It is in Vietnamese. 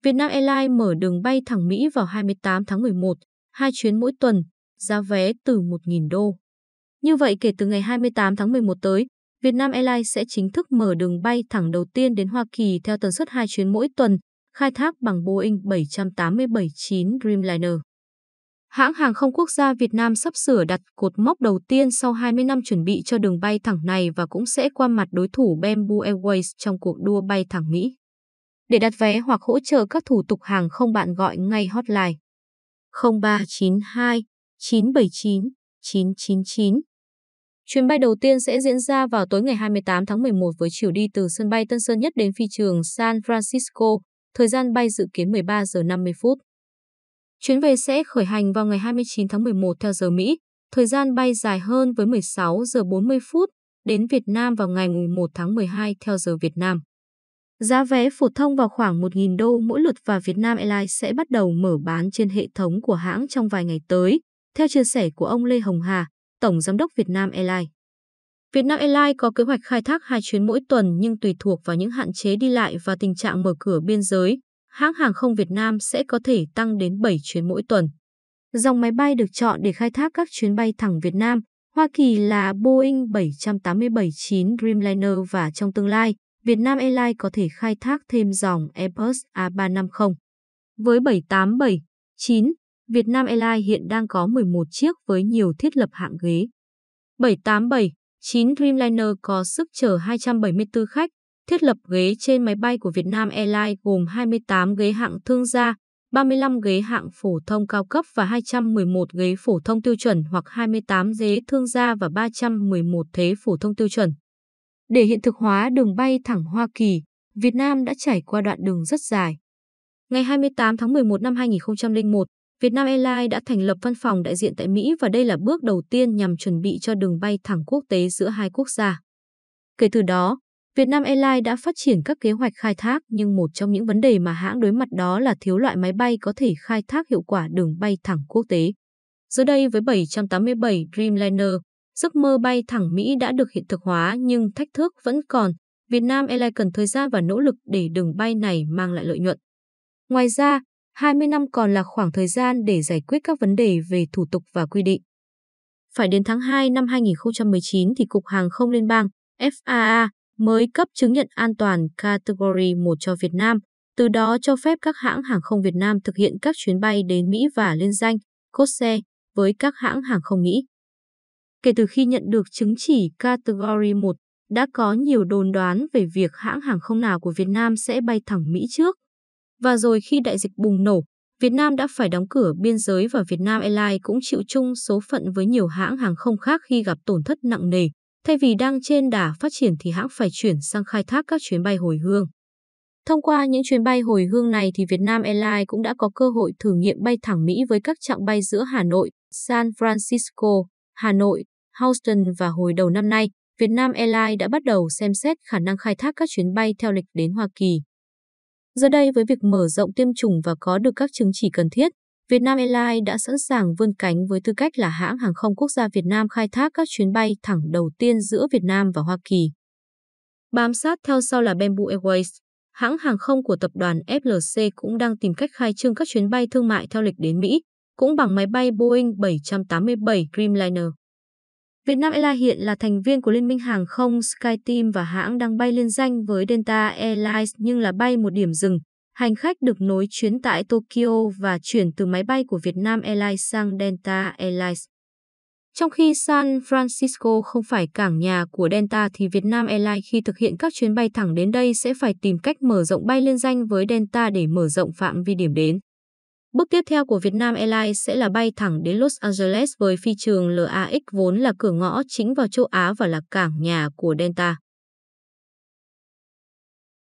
Vietnam Airlines mở đường bay thẳng Mỹ vào 28 tháng 11, 2 chuyến mỗi tuần, giá vé từ 1.000 đô. Như vậy kể từ ngày 28 tháng 11 tới, Vietnam Airlines sẽ chính thức mở đường bay thẳng đầu tiên đến Hoa Kỳ theo tần suất 2 chuyến mỗi tuần, khai thác bằng Boeing 787-9 Dreamliner. Hãng hàng không quốc gia Việt Nam sắp sửa đặt cột mốc đầu tiên sau 20 năm chuẩn bị cho đường bay thẳng này và cũng sẽ qua mặt đối thủ Bamboo Airways trong cuộc đua bay thẳng Mỹ. Để đặt vé hoặc hỗ trợ các thủ tục hàng không, bạn gọi ngay hotline 0392 979 999. Chuyến bay đầu tiên sẽ diễn ra vào tối ngày 28 tháng 11 với chiều đi từ sân bay Tân Sơn Nhất đến phi trường San Francisco, thời gian bay dự kiến 13 giờ 50 phút. Chuyến về sẽ khởi hành vào ngày 29 tháng 11 theo giờ Mỹ, thời gian bay dài hơn với 16 giờ 40 phút, đến Việt Nam vào ngày 1 tháng 12 theo giờ Việt Nam. Giá vé phổ thông vào khoảng 1.000 đô mỗi lượt và Vietnam Airlines sẽ bắt đầu mở bán trên hệ thống của hãng trong vài ngày tới, theo chia sẻ của ông Lê Hồng Hà, Tổng Giám đốc Vietnam Airlines. Vietnam Airlines có kế hoạch khai thác 2 chuyến mỗi tuần nhưng tùy thuộc vào những hạn chế đi lại và tình trạng mở cửa biên giới, hãng hàng không Việt Nam sẽ có thể tăng đến 7 chuyến mỗi tuần. Dòng máy bay được chọn để khai thác các chuyến bay thẳng Việt Nam, Hoa Kỳ là Boeing 787-9 Dreamliner và trong tương lai, Vietnam Airlines có thể khai thác thêm dòng Airbus A350. Với 787-9, Vietnam Airlines hiện đang có 11 chiếc với nhiều thiết lập hạng ghế. 787-9 Dreamliner có sức chở 274 khách. Thiết lập ghế trên máy bay của Vietnam Airlines gồm 28 ghế hạng thương gia, 35 ghế hạng phổ thông cao cấp và 211 ghế phổ thông tiêu chuẩn hoặc 28 ghế thương gia và 311 ghế phổ thông tiêu chuẩn. Để hiện thực hóa đường bay thẳng Hoa Kỳ, Việt Nam đã trải qua đoạn đường rất dài. Ngày 28 tháng 11 năm 2001, Vietnam Airlines đã thành lập văn phòng đại diện tại Mỹ và đây là bước đầu tiên nhằm chuẩn bị cho đường bay thẳng quốc tế giữa hai quốc gia. Kể từ đó, Vietnam Airlines đã phát triển các kế hoạch khai thác nhưng một trong những vấn đề mà hãng đối mặt đó là thiếu loại máy bay có thể khai thác hiệu quả đường bay thẳng quốc tế. Giờ đây với 787 Dreamliner, giấc mơ bay thẳng Mỹ đã được hiện thực hóa nhưng thách thức vẫn còn. Vietnam Airlines cần thời gian và nỗ lực để đường bay này mang lại lợi nhuận. Ngoài ra, 20 năm còn là khoảng thời gian để giải quyết các vấn đề về thủ tục và quy định. Phải đến tháng 2 năm 2019 thì Cục Hàng không Liên bang FAA mới cấp chứng nhận an toàn Category 1 cho Việt Nam, từ đó cho phép các hãng hàng không Việt Nam thực hiện các chuyến bay đến Mỹ và liên danh, codeshare với các hãng hàng không Mỹ. Kể từ khi nhận được chứng chỉ Category 1, đã có nhiều đồn đoán về việc hãng hàng không nào của Việt Nam sẽ bay thẳng Mỹ trước. Và rồi khi đại dịch bùng nổ, Việt Nam đã phải đóng cửa biên giới và Vietnam Airlines cũng chịu chung số phận với nhiều hãng hàng không khác khi gặp tổn thất nặng nề. Thay vì đang trên đà phát triển thì hãng phải chuyển sang khai thác các chuyến bay hồi hương. Thông qua những chuyến bay hồi hương này thì Vietnam Airlines cũng đã có cơ hội thử nghiệm bay thẳng Mỹ với các chặng bay giữa Hà Nội, San Francisco, Hà Nội, Houston và hồi đầu năm nay, Vietnam Airlines đã bắt đầu xem xét khả năng khai thác các chuyến bay theo lịch đến Hoa Kỳ. Giờ đây với việc mở rộng tiêm chủng và có được các chứng chỉ cần thiết, Vietnam Airlines đã sẵn sàng vươn cánh với tư cách là hãng hàng không quốc gia Việt Nam khai thác các chuyến bay thẳng đầu tiên giữa Việt Nam và Hoa Kỳ. Bám sát theo sau là Bamboo Airways, hãng hàng không của tập đoàn FLC cũng đang tìm cách khai trương các chuyến bay thương mại theo lịch đến Mỹ, cũng bằng máy bay Boeing 787 Dreamliner. Vietnam Airlines hiện là thành viên của Liên minh hàng không SkyTeam và hãng đang bay liên danh với Delta Airlines nhưng là bay một điểm dừng. Hành khách được nối chuyến tại Tokyo và chuyển từ máy bay của Vietnam Airlines sang Delta Airlines. Trong khi San Francisco không phải cảng nhà của Delta thì Vietnam Airlines khi thực hiện các chuyến bay thẳng đến đây sẽ phải tìm cách mở rộng bay liên danh với Delta để mở rộng phạm vi điểm đến. Bước tiếp theo của Vietnam Airlines sẽ là bay thẳng đến Los Angeles với phi trường LAX vốn là cửa ngõ chính vào châu Á và là cảng nhà của Delta.